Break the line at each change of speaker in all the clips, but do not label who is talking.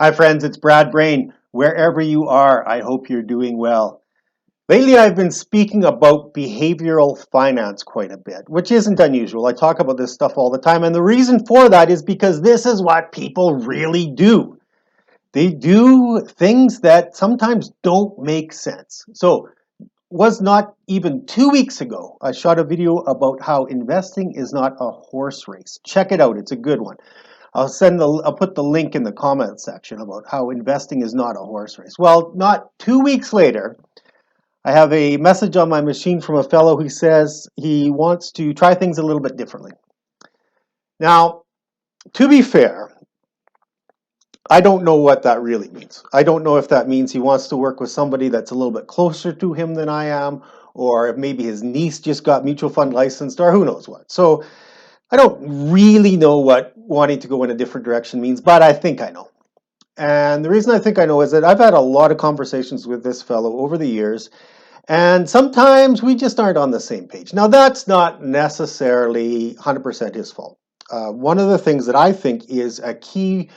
Hi, friends, it's Brad Brain. Wherever you are, I hope you're doing well. Lately, I've been speaking about behavioral finance quite a bit, which isn't unusual. I talk about this stuff all the time, and the reason for that is because this is what people really do. They do things that sometimes don't make sense. So, was not even 2 weeks ago, I shot a video about how investing is not a horse race. Check it out, it's a good one. I'll put the link in the comment section about how investing is not a horse race. Well, not 2 weeks later, I have a message on my machine from a fellow who says he wants to try things a little bit differently. Now, to be fair, I don't know what that really means. I don't know if that means he wants to work with somebody that's a little bit closer to him than I am, or if maybe his niece just got mutual fund licensed, or who knows what. So I don't really know what wanting to go in a different direction means, but I think I know. And the reason I think I know is that I've had a lot of conversations with this fellow over the years, and sometimes we just aren't on the same page. Now, that's not necessarily 100% his fault. One of the things that I think is a key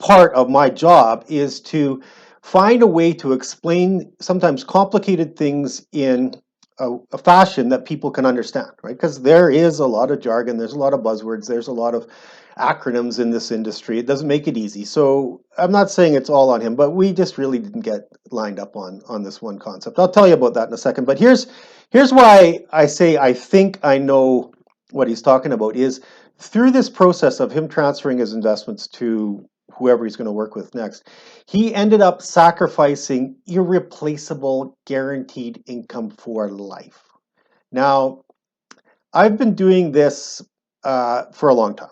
part of my job is to find a way to explain sometimes complicated things in a fashion that people can understand, right? Because there is a lot of jargon, there's a lot of buzzwords, there's a lot of acronyms in this industry. It doesn't make it easy. So I'm not saying it's all on him, but we just really didn't get lined up on this one concept. I'll tell you about that in a second. But here's why I say I think I know what he's talking about is through this process of him transferring his investments to whoever he's going to work with next, he ended up sacrificing irreplaceable guaranteed income for life. Now, I've been doing this for a long time.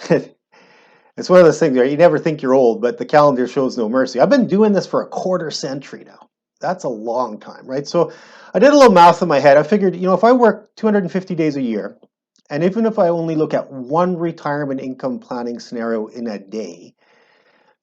It's one of those things where you never think you're old, but the calendar shows no mercy. I've been doing this for a quarter century now. That's a long time, right? So I did a little math in my head. I figured, if I work 250 days a year, and even if I only look at one retirement income planning scenario in a day,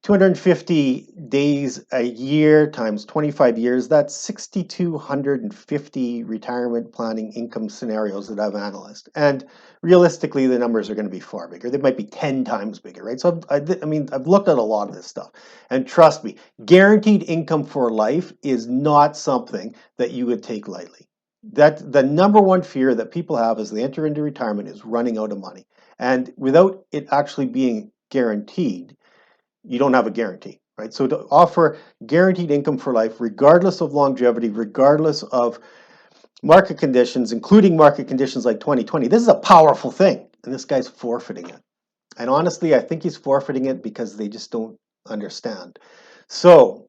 250 days a year times 25 years, that's 6,250 retirement planning income scenarios that I've analyzed. And realistically, the numbers are going to be far bigger. They might be 10 times bigger, right? So I've looked at a lot of this stuff. And trust me, guaranteed income for life is not something that you would take lightly. That the number one fear that people have as they enter into retirement is running out of money. And without it actually being guaranteed, you don't have a guarantee, right? So to offer guaranteed income for life, regardless of longevity, regardless of market conditions, including market conditions like 2020, this is a powerful thing. And this guy's forfeiting it. And honestly, I think he's forfeiting it because they just don't understand. So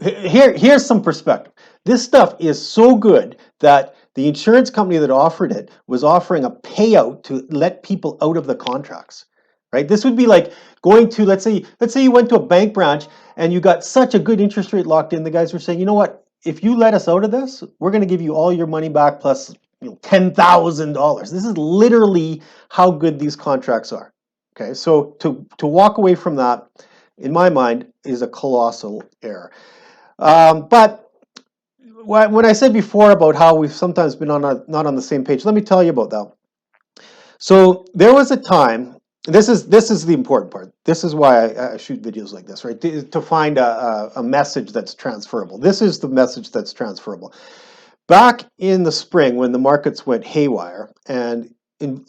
here's some perspective. This stuff is so good that the insurance company that offered it was offering a payout to let people out of the contracts. Right? This would be like going to, let's say you went to a bank branch and you got such a good interest rate locked in. The guys were saying, you know what? If you let us out of this, we're going to give you all your money back plus $10,000. This is literally how good these contracts are. Okay, so to walk away from that, in my mind, is a colossal error. But when I said before about how we've sometimes been not on the same page, let me tell you about that. So there was a time. This is the important part. This is why I shoot videos like this, right? To find a message that's transferable. This is the message that's transferable. Back in the spring, when the markets went haywire and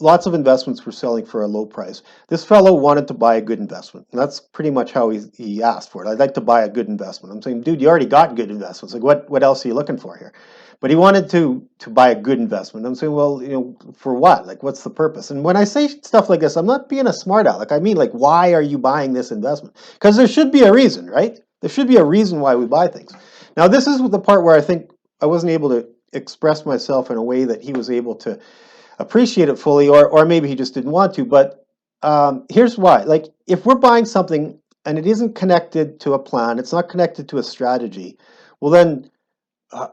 lots of investments were selling for a low price, this fellow wanted to buy a good investment. And that's pretty much how he asked for it. I'd like to buy a good investment. I'm saying, dude, you already got good investments. Like, what else are you looking for here? But he wanted to buy a good investment. I'm saying, well, for what? Like, what's the purpose? And when I say stuff like this, I'm not being a smart aleck. I mean, like, why are you buying this investment? Because there should be a reason, right? There should be a reason why we buy things. Now, this is the part where I think I wasn't able to express myself in a way that he was able to appreciate it fully, or maybe he just didn't want to. But here's why. Like, if we're buying something and it isn't connected to a plan, it's not connected to a strategy, well then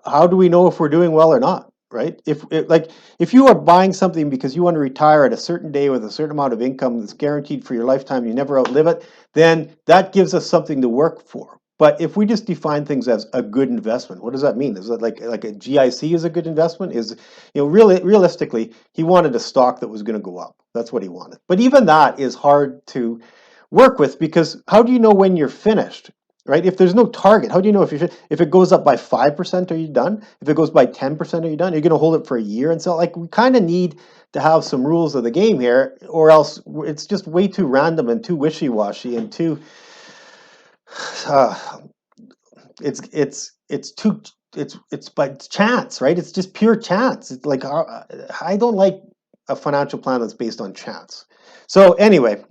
how do we know if we're doing well or not, right? If you are buying something because you want to retire at a certain day with a certain amount of income that's guaranteed for your lifetime, you never outlive it, then that gives us something to work for. But if we just define things as a good investment, what does that mean? Is it like a GIC is a good investment? Realistically, he wanted a stock that was going to go up. That's what he wanted. But even that is hard to work with, because how do you know when you're finished? Right? If there's no target, how do you know if it goes up by 5%, are you done? If it goes by 10%, are you done? You're going to hold it for a year and sell? Like, we kind of need to have some rules of the game here, or else it's just way too random and too wishy-washy and too uh, it's too it's by chance, right? It's just pure chance. It's like, I don't like a financial plan that's based on chance. So anyway,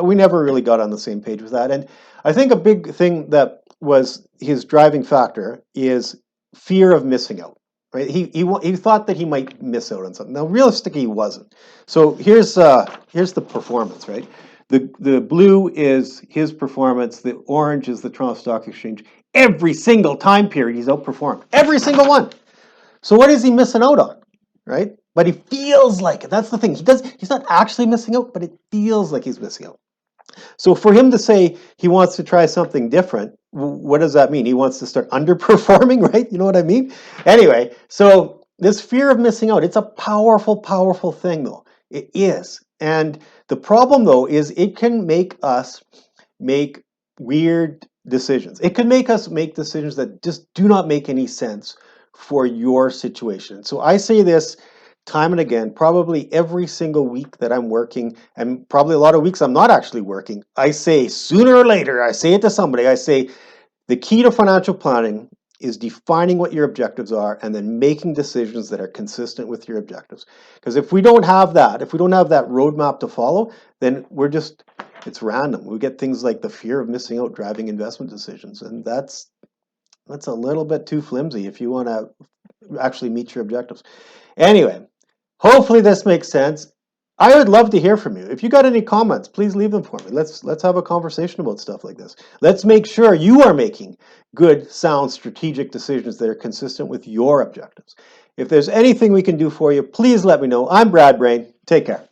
we never really got on the same page with that. And I think a big thing that was his driving factor is fear of missing out. Right? He thought that he might miss out on something. Now, realistically, he wasn't. So here's the performance, right? The blue is his performance. The orange is the Toronto Stock Exchange. Every single time period, he's outperformed. Every single one. So what is he missing out on, right? But he feels like it. That's the thing. He's not actually missing out, but it feels like he's missing out. So for him to say he wants to try something different, what does that mean? He wants to start underperforming, right? You know what I mean? Anyway, so this fear of missing out, it's a powerful, powerful thing, though. It is. And the problem, though, is it can make us make weird decisions. It can make us make decisions that just do not make any sense for your situation. So I say this time and again, probably every single week that I'm working, and probably a lot of weeks I'm not actually working. I say sooner or later, I say it to somebody, I say the key to financial planning is defining what your objectives are and then making decisions that are consistent with your objectives. Because if we don't have that, roadmap to follow, then it's random. We get things like the fear of missing out driving investment decisions, and that's a little bit too flimsy if you want to actually meet your objectives. Anyway, hopefully this makes sense. I would love to hear from you. If you got any comments, please leave them for me. Let's have a conversation about stuff like this. Let's make sure you are making good, sound, strategic decisions that are consistent with your objectives. If there's anything we can do for you, please let me know. I'm Brad Brain. Take care.